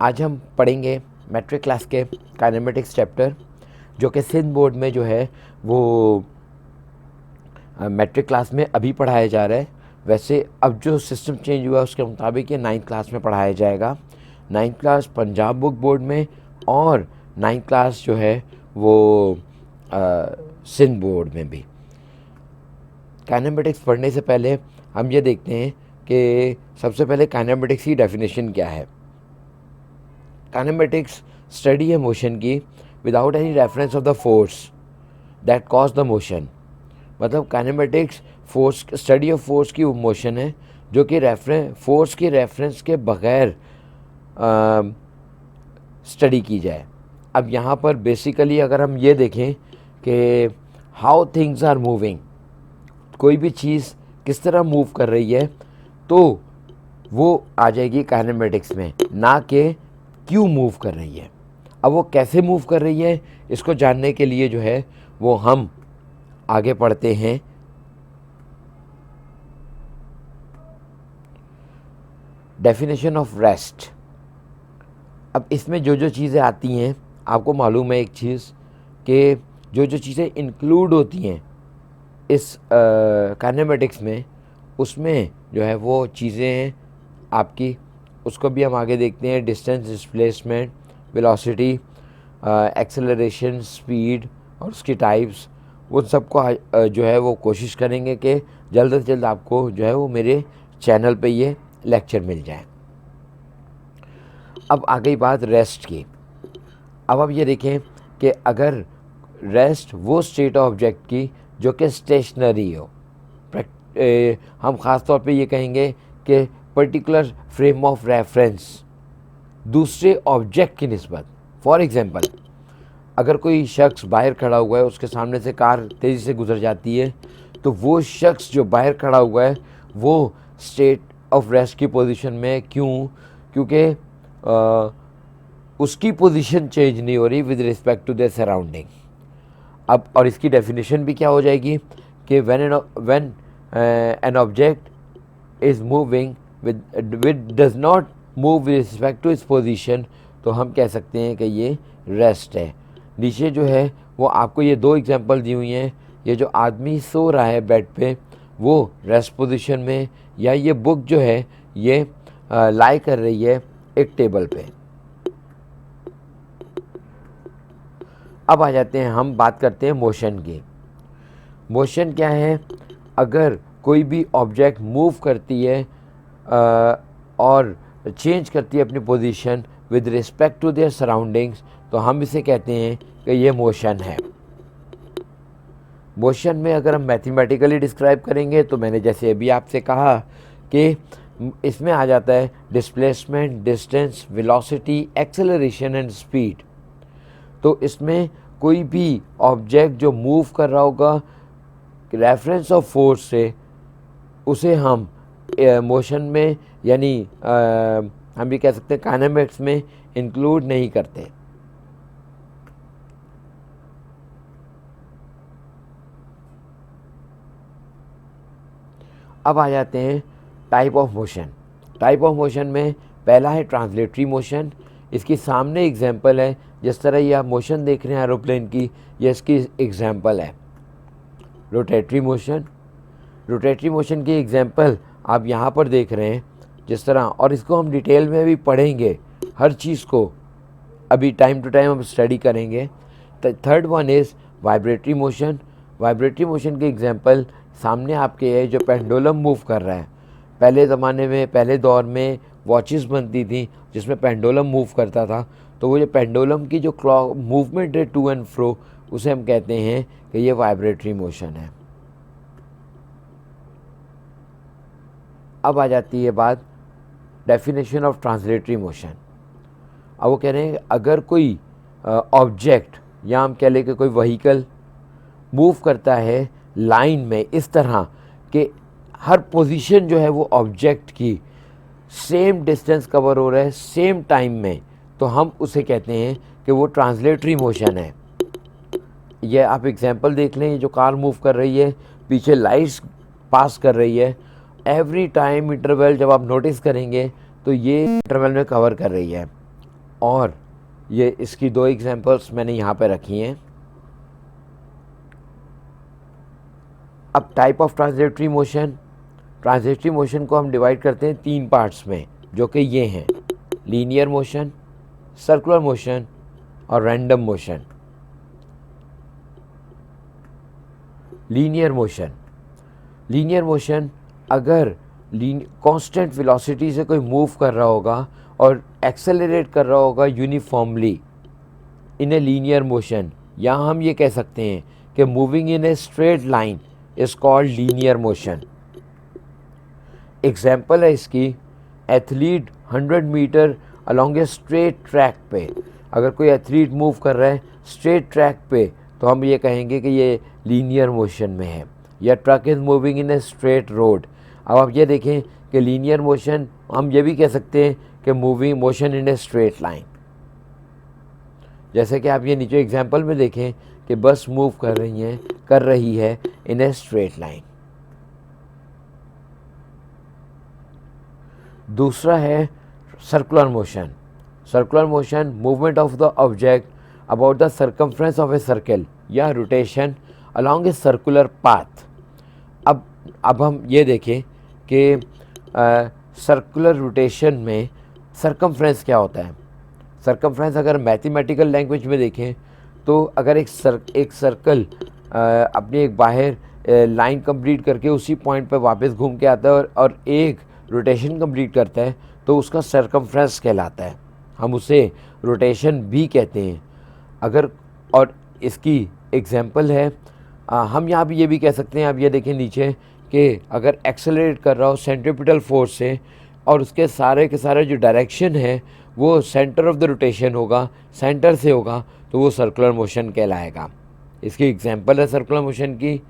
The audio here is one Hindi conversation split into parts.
आज हम पढ़ेंगे मैट्रिक क्लास के काइनेमेटिक्स चैप्टर, जो कि सिंध बोर्ड में जो है वो मैट्रिक क्लास में अभी पढ़ाया जा रहा है। वैसे अब जो सिस्टम चेंज हुआ है उसके मुताबिक ये 9th क्लास में पढ़ाया जाएगा। 9th class Punjab book board में और 9th क्लास जो है वो सिंध बोर्ड में भी। काइनेमेटिक्स पढ़ने से पहले हम ये देखते हैं कि सबसे पहले काइनेमेटिक्स की डेफिनेशन क्या है। काइनेमेटिक्स स्टडी है मोशन की without any reference of the force that cause the motion. मतलब kinematics force, study of force की मोशन है जो कि फोर्स के रेफरेंस के बगैर स्टडी की जाए। अब यहाँ पर बेसिकली अगर हम ये देखें कि हाउ थिंग्स आर मूविंग, कोई भी चीज़ किस तरह मूव कर रही है, तो वो आ जाएगी काइनेमेटिक्स में, ना कि क्यों मूव कर रही है। अब वो कैसे मूव कर रही है इसको जानने के लिए जो है वो हम आगे पढ़ते हैं। Definition of rest. अब इसमें जो जो चीज़ें आती हैं, आपको मालूम है एक चीज़ कि जो जो चीज़ें इंक्लूड होती हैं इस काइनेमेटिक्स में, उसमें जो है वो चीज़ें हैं आपकी, उसको भी हम आगे देखते हैं। Distance, displacement, velocity, acceleration, speed और उसकी टाइप्स, वो सबको जो है वो कोशिश करेंगे कि जल्द से जल्द आपको जो है वो मेरे चैनल पे ये लेक्चर मिल जाए। अब आ गई बात रेस्ट की। अब आप ये देखें कि अगर रेस्ट वो स्टेट ऑफ ऑब्जेक्ट की जो कि स्टेशनरी हो, हम ख़ास तौर पे ये कहेंगे कि पर्टिकुलर फ्रेम ऑफ रेफरेंस दूसरे ऑब्जेक्ट की निस्बत। फॉर एग्ज़ाम्पल, अगर कोई शख्स बाहर खड़ा हुआ है, उसके सामने से कार तेज़ी से गुजर जाती है, तो वो शख्स जो बाहर खड़ा हुआ है वो स्टेट ऑफ रेस्ट की पोजीशन में। क्यों? क्योंकि उसकी पोजीशन चेंज नहीं हो रही with respect to their surrounding. अब और इसकी डेफिनेशन भी क्या हो जाएगी कि when an object is moving with does not move with respect to its position, तो हम कह सकते हैं कि ये रेस्ट है। नीचे जो है वो आपको ये दो एग्जांपल दी हुई हैं। ये जो आदमी सो रहा है बेड पे, वो रेस्ट पोजीशन में, या ये बुक जो है ये लाई कर रही है एक टेबल पे। अब आ जाते हैं, हम बात करते हैं मोशन की। मोशन क्या है? अगर कोई भी ऑब्जेक्ट मूव करती है और चेंज करती है अपनी position with respect to their surroundings, तो हम इसे कहते हैं कि ये मोशन है। मोशन में अगर हम मैथमेटिकली डिस्क्राइब करेंगे तो मैंने जैसे अभी आपसे कहा कि इसमें आ जाता है displacement, distance, velocity, acceleration and speed. तो इसमें कोई भी ऑब्जेक्ट जो मूव कर रहा होगा रेफरेंस ऑफ फोर्स से, उसे हम मोशन में, यानी हम भी कह सकते हैं काइनेमेटिक्स में इंक्लूड नहीं करते। अब आ जाते हैं type of motion. Type of motion में पहला है ट्रांसलेटरी मोशन। इसकी सामने एग्जांपल है, जिस तरह ये आप मोशन देख रहे हैं एरोप्लेन की, ये इसकी एग्जांपल है। रोटेटरी मोशन, रोटेटरी मोशन की एग्जांपल आप यहाँ पर देख रहे हैं जिस तरह, और इसको हम डिटेल में भी पढ़ेंगे, हर चीज़ को अभी टाइम टू टाइम हम स्टडी करेंगे। Third one is vibratory motion. Vibratory motion की एग्जांपल सामने आपके है, जो पेंडुलम मूव कर रहा है। पहले ज़माने में, पहले दौर में वॉचेस बनती थी जिसमें पेंडुलम मूव करता था, तो वो जो पेंडुलम की जो क्लॉक मूवमेंट है टू एंड फ्रो, उसे हम कहते हैं कि ये वाइब्रेटरी मोशन है। अब आ जाती है बात डेफिनेशन ऑफ ट्रांसलेटरी मोशन। अब वो कह रहे हैं अगर कोई ऑब्जेक्ट, या हम कह लें कि कोई व्हीकल मूव करता है लाइन में इस तरह कि हर पोजीशन जो है वो ऑब्जेक्ट की सेम डिस्टेंस कवर हो रहा है सेम टाइम में, तो हम उसे कहते हैं कि वो ट्रांसलेटरी मोशन है। ये आप एग्जांपल देख लें, जो कार मूव कर रही है, पीछे लाइट्स पास कर रही है, एवरी टाइम इंटरवल जब आप नोटिस करेंगे तो ये इंटरवल में कवर कर रही है। और ये इसकी दो एग्जांपल्स मैंने यहाँ पे रखी हैं। अब टाइप ऑफ ट्रांसलेटरी मोशन को हम डिवाइड करते हैं 3 पार्ट्स में, जो कि ये हैं लीनियर मोशन, सर्कुलर मोशन और रैंडम मोशन। लीनियर मोशन अगर कांस्टेंट वेलोसिटी से कोई मूव कर रहा होगा और एक्सेलरेट कर रहा होगा uniformly in a linear motion, या हम ये कह सकते हैं कि moving in a straight line is called linear motion. Example है इसकी, athlete 100 metre along a straight track पे, अगर कोई एथलीट मूव कर रहा है स्ट्रेट ट्रैक पे तो हम ये कहेंगे कि ये लीनियर मोशन में है। या truck is moving in a straight road. अब आप ये देखें कि लीनियर मोशन हम ये भी कह सकते हैं कि moving motion in a straight line. जैसे कि आप ये नीचे एग्जांपल में देखें कि बस मूव कर रही है इन ए स्ट्रेट लाइन। दूसरा है circular motion movement of the object about the circumference of a circle या rotation along a circular path. अब हम ये देखें कि सर्कुलर रोटेशन में सर्कमफ्रेंस क्या होता है। सर्कमफ्रेंस अगर मैथमेटिकल लैंग्वेज में देखें तो अगर एक सर्कल अपनी एक बाहर लाइन कंप्लीट करके उसी पॉइंट पर वापस घूम के आता है और एक रोटेशन कंप्लीट करता है तो उसका सर्कमफ्रेंस कहलाता है, हम उसे रोटेशन भी कहते हैं। अगर और इसकी एग्जांपल है हम यहाँ भी ये भी कह सकते हैं, आप ये देखें नीचे कि अगर एक्सेलरेट कर रहा हो सेंट्रीपिटल फोर्स से और उसके सारे के सारे जो डायरेक्शन है वो सेंटर ऑफ द रोटेशन होगा, सेंटर से होगा, तो वो सर्कुलर मोशन कहलाएगा। इसकी एग्जांपल है सर्कुलर मोशन की,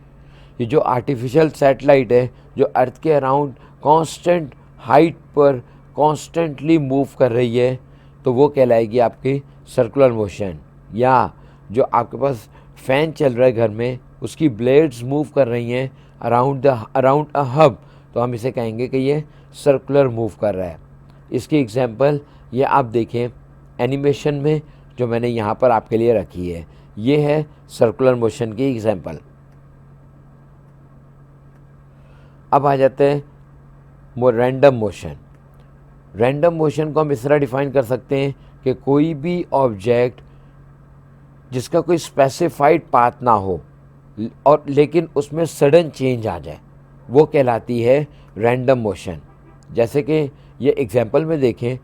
ये जो आर्टिफिशियल सैटेलाइट है जो अर्थ के अराउंड कांस्टेंट हाइट पर कॉन्स्टेंटली मूव कर रही है तो वो कहलाएगी आपकी सर्कुलर मोशन। या जो आपके पास फ़ैन चल रहा है घर में उसकी ब्लेड्स मूव कर रही हैं अराउंड अ हब, तो हम इसे कहेंगे कि ये सर्कुलर मूव कर रहा है। इसकी एग्जांपल ये आप देखें एनिमेशन में जो मैंने यहाँ पर आपके लिए रखी है, ये है सर्कुलर मोशन की एग्जांपल। अब आ जाते हैं रैंडम मोशन को हम इस तरह डिफाइन कर सकते हैं कि कोई भी ऑब्जेक्ट जिसका कोई स्पेसिफाइड पाथ ना हो और लेकिन उसमें सडन चेंज आ जाए वो कहलाती है रैंडम मोशन। जैसे कि ये एग्जांपल में देखें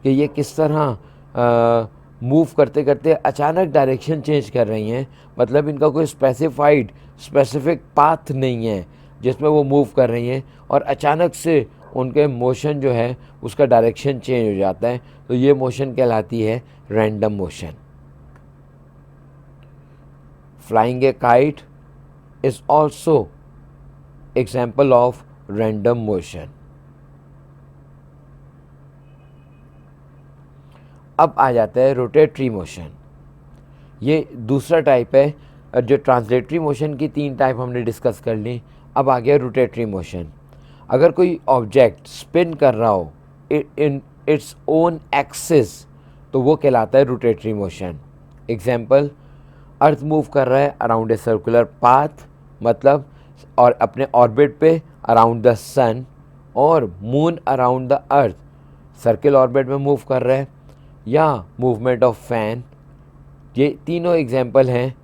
कि ये किस तरह मूव करते करते अचानक डायरेक्शन चेंज कर रही हैं, मतलब इनका कोई स्पेसिफिक पाथ नहीं है जिसमें वो मूव कर रही हैं और अचानक से उनके मोशन जो है उसका डायरेक्शन चेंज हो जाता है, तो ये मोशन कहलाती है random motion. Flying A kite is also example of random motion. अब आ जाता है रोटेटरी मोशन। ये दूसरा टाइप है, जो ट्रांसलेटरी मोशन की 3 टाइप हमने डिस्कस कर ली। अब आ गया रोटेटरी मोशन। अगर कोई ऑब्जेक्ट स्पिन कर रहा हो इन इट्स ओन एक्सिस तो वो कहलाता है rotatory motion. Example, earth move कर रहा है अराउंड ए सर्कुलर पाथ, मतलब और अपने ऑर्बिट पे अराउंड द सन, और moon around the earth circle orbit में मूव कर रहा है, या मूवमेंट ऑफ फैन। ये तीनों एग्जाम्पल हैं।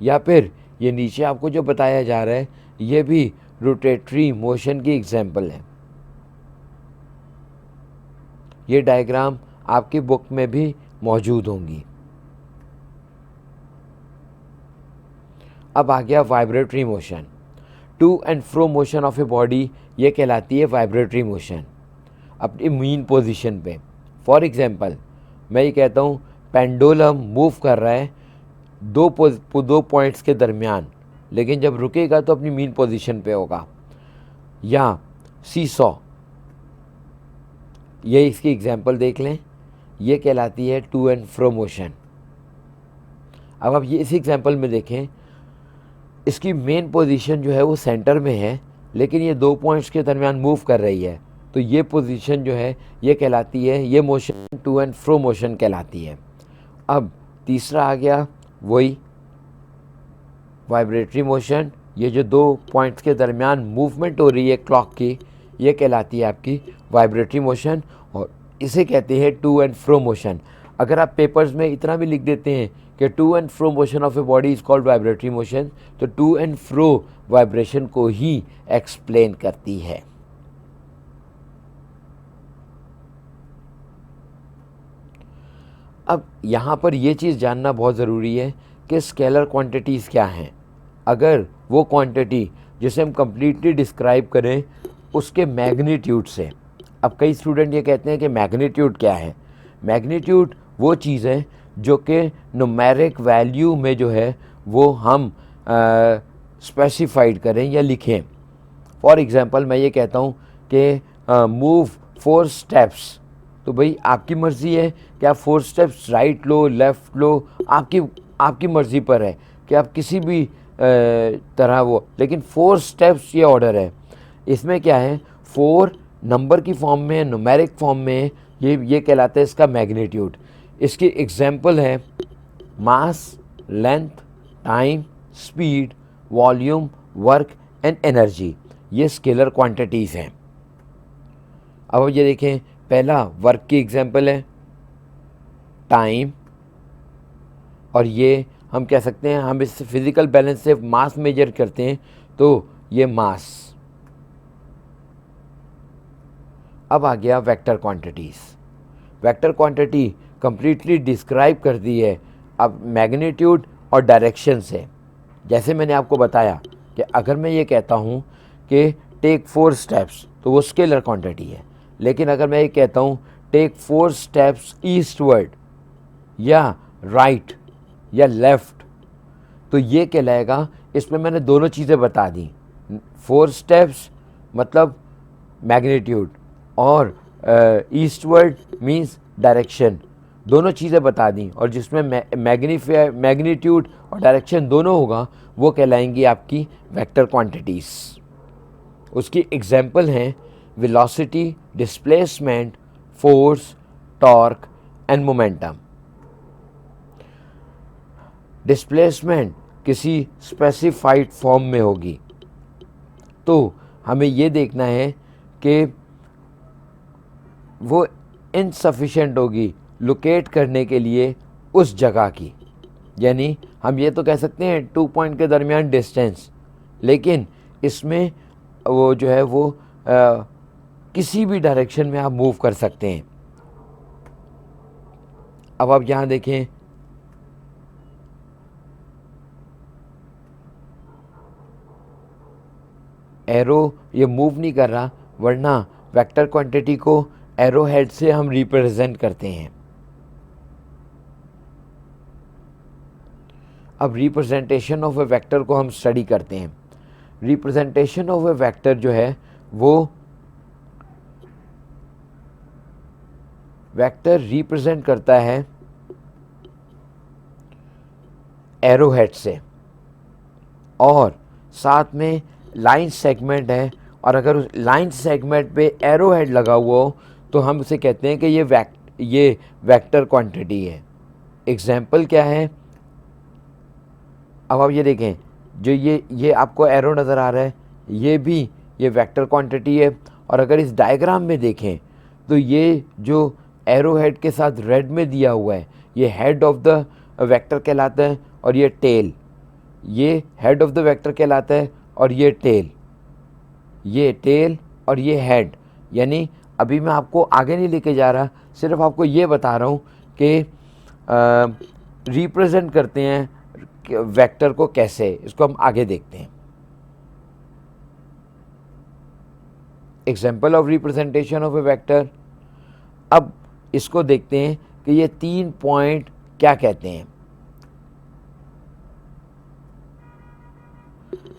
या फिर ये नीचे आपको जो बताया जा रहा है ये भी रोटेटरी मोशन की एग्जाम्पल है। ये डायग्राम आपकी बुक में भी मौजूद होंगी। अब आ गया vibratory motion. To and fro motion of a body, ये कहलाती है वाइब्रेटरी मोशन अपनी मीन पोजीशन पे। फॉर एग्जांपल, मैं ये कहता हूँ पेंडुलम मूव कर रहा है दो पॉइंट्स के दरमियान, लेकिन जब रुकेगा तो अपनी मीन पोजीशन पे होगा। या सीसॉ, ये इसकी एग्जांपल देख लें, ये कहलाती है टू एंड फ्रो मोशन। अब आप ये इस एग्जांपल में देखें, इसकी मेन पोजीशन जो है वो सेंटर में है, लेकिन ये 2 पॉइंट्स के दरमियान मूव कर रही है, तो ये पोजीशन जो है ये कहलाती है, ये motion to and fro motion कहलाती है। अब तीसरा आ गया वही वाइब्रेटरी मोशन, ये जो दो पॉइंट्स के दरमियान मूवमेंट हो रही है क्लॉक की, ये कहलाती है आपकी वाइब्रेटरी मोशन, और इसे कहते हैं टू एंड फ्रो मोशन। अगर आप पेपर्स में इतना भी लिख देते हैं कि to and fro motion of a body is called vibratory motion, तो टू एंड फ्रो वाइब्रेशन को ही एक्सप्लेन करती है। अब यहाँ पर ये चीज़ जानना बहुत ज़रूरी है कि स्केलर क्वांटिटीज़ क्या हैं। अगर वो क्वांटिटी जिसे हम कंप्लीटली डिस्क्राइब करें उसके मैग्नीट्यूड से, अब कई स्टूडेंट ये कहते हैं कि मैग्नीट्यूड क्या है। मैग्नीट्यूड वो चीज़ है जो कि न्यूमेरिक वैल्यू में जो है वो हम स्पेसिफाइड करें या लिखें। फॉर एग्ज़ाम्पल मैं ये कहता हूँ कि मूव 4 स्टेप्स, तो भाई आपकी मर्ज़ी है कि आप 4 स्टेप्स राइट लो लेफ़्ट लो, आपकी मर्ज़ी पर है कि आप किसी भी तरह वो, लेकिन 4 स्टेप्स ये ऑर्डर है। इसमें क्या है, 4 नंबर की फॉर्म में है, न्यूमेरिक फॉर्म में है, ये कहलाता है इसका मैग्नीट्यूड। इसकी एग्जांपल है mass, length, time, speed, volume, work and energy, ये स्केलर क्वांटिटीज़ हैं। अब ये देखें, पहला वर्क की एग्जांपल है टाइम, और ये हम कह सकते हैं, हम इस फिज़िकल बैलेंस से मास मेजर करते हैं तो ये मास। अब आ गया vector quantities. Vector quantity completely describe कर दी है अब मैग्नीट्यूड और डायरेक्शन से। जैसे मैंने आपको बताया कि अगर मैं ये कहता हूँ कि टेक 4 स्टेप्स, तो वो स्केलर क्वांटिटी है। लेकिन अगर मैं ये कहता हूँ टेक 4 स्टेप्स ईस्टवर्ड या राइट या लेफ़्ट, तो ये कहलाएगा, इसमें मैंने दोनों चीज़ें बता दी। 4 स्टेप्स मतलब मैग्नीट्यूड, और ईस्टवर्ड मींस डायरेक्शन, दोनों चीज़ें बता दी। और जिसमें मैग्नीट्यूड और डायरेक्शन दोनों होगा वो कहलाएंगी आपकी वेक्टर क्वांटिटीज़। उसकी एग्जांपल हैं velocity, displacement, force, torque and momentum. Displacement किसी स्पेसिफाइड फॉर्म में होगी, तो हमें ये देखना है कि वो इनसफिशेंट होगी लोकेट करने के लिए उस जगह की। यानी हम ये तो कह सकते हैं 2 पॉइंट के दरमियान डिस्टेंस, लेकिन इसमें वो जो है वो किसी भी डायरेक्शन में आप मूव कर सकते हैं। अब आप यहाँ देखें, एरो ये मूव नहीं कर रहा, वरना वेक्टर क्वांटिटी को एरो हेड से हम रिप्रेजेंट करते हैं। अब रिप्रेजेंटेशन ऑफ ए वेक्टर को हम स्टडी करते हैं। रिप्रेजेंटेशन ऑफ ए वेक्टर जो है वो वेक्टर रिप्रेजेंट करता है एरो हेड से, और साथ में लाइन सेगमेंट है, और अगर उस लाइन सेगमेंट पे एरो हेड लगा हुआ हो तो हम उसे कहते हैं कि ये वेक्टर क्वांटिटी है। एग्जाम्पल क्या है, अब आप ये देखें, जो ये आपको एरो नज़र आ रहा है, ये वेक्टर क्वांटिटी है। और अगर इस डायग्राम में देखें तो ये जो एरो हेड के साथ रेड में दिया हुआ है, ये हेड ऑफ द वेक्टर कहलाता है, और ये टेल, ये हेड ऑफ द वेक्टर कहलाता है, और ये टेल और ये हेड। यानी अभी मैं आपको आगे नहीं लेके जा रहा, सिर्फ आपको ये बता रहा हूँ कि रिप्रेजेंट करते हैं वेक्टर को कैसे, इसको हम आगे देखते हैं। Example of representation of A vector. अब इसको देखते हैं कि ये 3 पॉइंट क्या कहते हैं।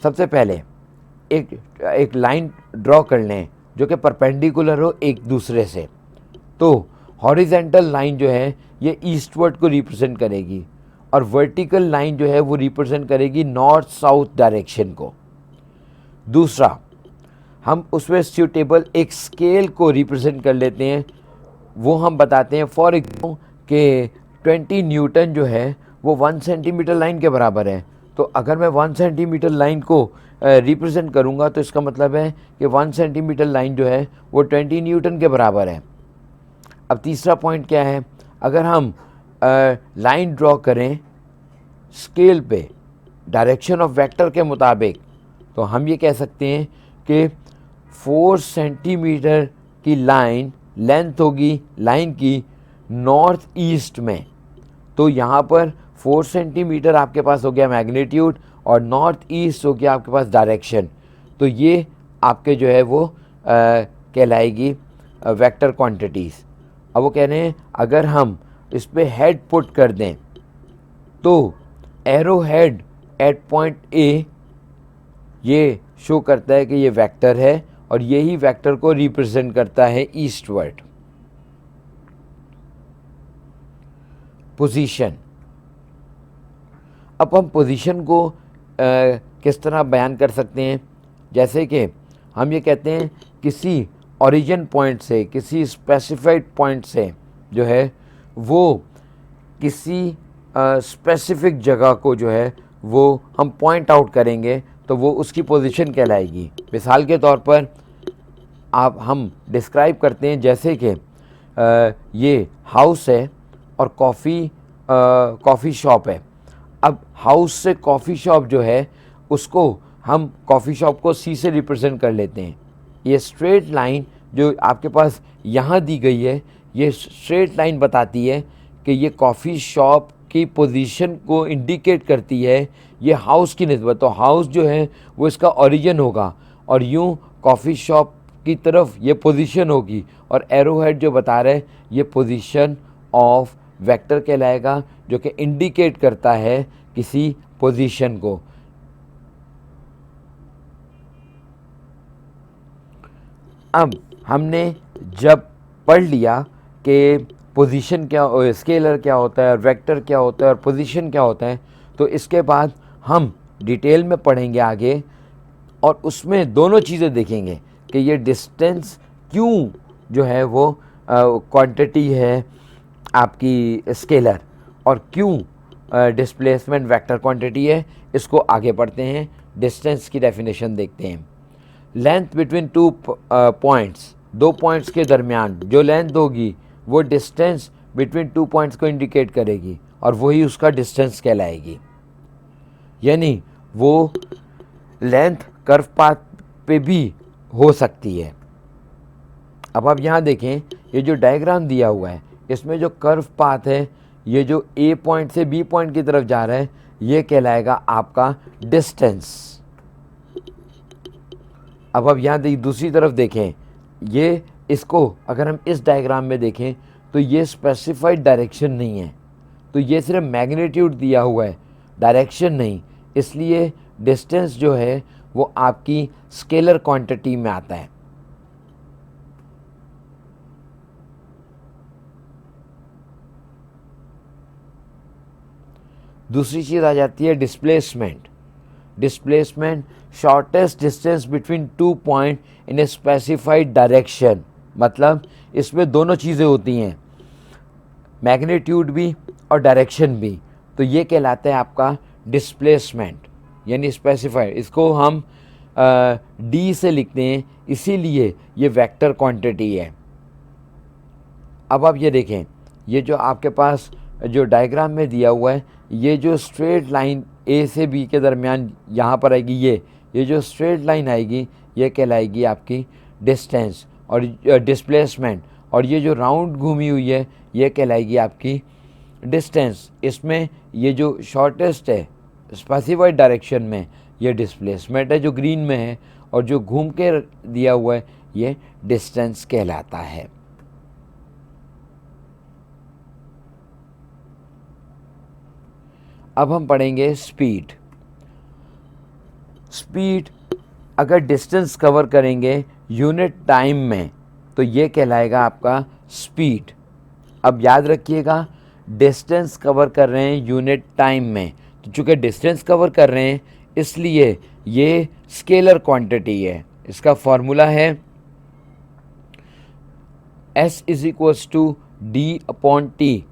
सबसे पहले एक लाइन ड्रॉ कर लें जो कि परपेंडिकुलर हो एक दूसरे से। तो हॉरिजेंटल लाइन जो है ये ईस्टवर्ड को रिप्रेजेंट करेगी, और वर्टिकल लाइन जो है वो रिप्रेजेंट करेगी नॉर्थ साउथ डायरेक्शन को। दूसरा, हम उसमें सूटेबल एक स्केल को रिप्रेजेंट कर लेते हैं, वो हम बताते हैं। फॉर एग्जाम्पल कि 20 न्यूटन जो है वो 1 सेंटीमीटर लाइन के बराबर है। तो अगर मैं 1 सेंटीमीटर लाइन को रिप्रेजेंट करूँगा तो इसका मतलब है कि 1 सेंटीमीटर लाइन जो है वो 20 न्यूटन के बराबर है। अब तीसरा पॉइंट क्या है, अगर हम लाइन ड्रॉ करें स्केल पे डायरेक्शन ऑफ वेक्टर के मुताबिक, तो हम ये कह सकते हैं कि 4 सेंटीमीटर की लाइन लेंथ होगी लाइन की नॉर्थ ईस्ट में। तो यहाँ पर 4 सेंटीमीटर आपके पास हो गया मैग्नीट्यूड और नॉर्थ ईस्ट हो गया आपके पास डायरेक्शन। तो ये आपके जो है वो कहलाएगी वेक्टर क्वांटिटीज़। अब वो कह रहे हैं अगर हम इस पर हेड पुट कर दें तो arrow head at point A ये शो करता है कि ये वेक्टर है और यही वेक्टर को रिप्रेजेंट करता है ईस्टवर्ड। पोजीशन, अब हम पोजीशन को किस तरह बयान कर सकते हैं, जैसे कि हम ये कहते हैं किसी ओरिजिन पॉइंट से, किसी स्पेसिफाइड पॉइंट से जो है वो किसी स्पेसिफिक जगह को जो है वो हम पॉइंट आउट करेंगे तो वो उसकी पोजीशन कहलाएगी। मिसाल के तौर पर आप हम डिस्क्राइब करते हैं जैसे कि ये हाउस है और कॉफ़ी शॉप है। अब हाउस से कॉफ़ी शॉप जो है उसको हम कॉफ़ी शॉप को सी से रिप्रेजेंट कर लेते हैं। ये स्ट्रेट लाइन जो आपके पास यहाँ दी गई है, ये स्ट्रेट लाइन बताती है कि ये कॉफ़ी शॉप की पोजीशन को इंडिकेट करती है ये हाउस की निस्बत। तो हाउस जो है वो इसका ओरिजिन होगा और यूँ कॉफ़ी शॉप की तरफ ये पोजीशन होगी और एरो हेड जो बता रहे हैं ये पोजीशन ऑफ वेक्टर कहलाएगा जो कि इंडिकेट करता है किसी पोजीशन को। अब हमने जब पढ़ लिया कि पोजीशन क्या, स्केलर क्या होता है और वेक्टर क्या होता है और पोजीशन क्या होता है, तो इसके बाद हम डिटेल में पढ़ेंगे आगे और उसमें दोनों चीज़ें देखेंगे कि ये डिस्टेंस क्यों जो है वो क्वांटिटी है आपकी स्केलर और क्यों डिस्प्लेसमेंट वेक्टर क्वांटिटी है। इसको आगे पढ़ते हैं, डिस्टेंस की डेफिनेशन देखते हैं। लेंथ बिटवीन टू पॉइंट्स, दो पॉइंट्स के दरमियान जो लेंथ होगी वो डिस्टेंस बिटवीन टू पॉइंट्स को इंडिकेट करेगी और वही उसका डिस्टेंस कहलाएगी। यानी वो लेंथ कर्व पाथ पे भी हो सकती है। अब आप यहाँ देखें, ये जो डायग्राम दिया हुआ है इसमें जो कर्व पाथ है ये जो ए पॉइंट से बी पॉइंट की तरफ जा रहा है ये कहलाएगा आपका डिस्टेंस। अब आप यहाँ दूसरी तरफ देखें, ये इसको अगर हम इस डायग्राम में देखें तो ये स्पेसिफाइड डायरेक्शन नहीं है, तो ये सिर्फ मैग्नीट्यूड दिया हुआ है, डायरेक्शन नहीं। इसलिए डिस्टेंस जो है वो आपकी स्केलर क्वांटिटी में आता है। दूसरी चीज़ आ जाती है displacement. Displacement shortest distance between two point in a specified direction, मतलब इसमें दोनों चीज़ें होती हैं, मैग्नीट्यूड भी और डायरेक्शन भी। तो ये कहलाता है आपका डिस्प्लेसमेंट यानी स्पेसिफाइड। इसको हम डी से लिखते हैं, इसीलिए ये वेक्टर क्वांटिटी है। अब आप ये देखें, ये जो आपके पास जो डायग्राम में दिया हुआ है, ये जो स्ट्रेट लाइन ए से बी के दरमियान यहाँ पर आएगी, ये जो स्ट्रेट लाइन आएगी ये कहलाएगी आपकी डिस्टेंस और डिस्प्लेसमेंट, और ये जो राउंड घूमी हुई है ये कहलाएगी आपकी डिस्टेंस। इसमें ये जो शॉर्टेस्ट है स्पेसिफाइड डायरेक्शन में ये डिस्प्लेसमेंट है जो ग्रीन में है, और जो घूम के दिया हुआ है ये डिस्टेंस कहलाता है। अब हम पढ़ेंगे स्पीड। स्पीड अगर डिस्टेंस कवर करेंगे यूनिट टाइम में तो ये कहलाएगा आपका स्पीड। अब याद रखिएगा डिस्टेंस कवर कर रहे हैं यूनिट टाइम में, तो चूँकि डिस्टेंस कवर कर रहे हैं इसलिए ये स्केलर क्वांटिटी है, इसका फॉर्मूला है S is equals to D upon T,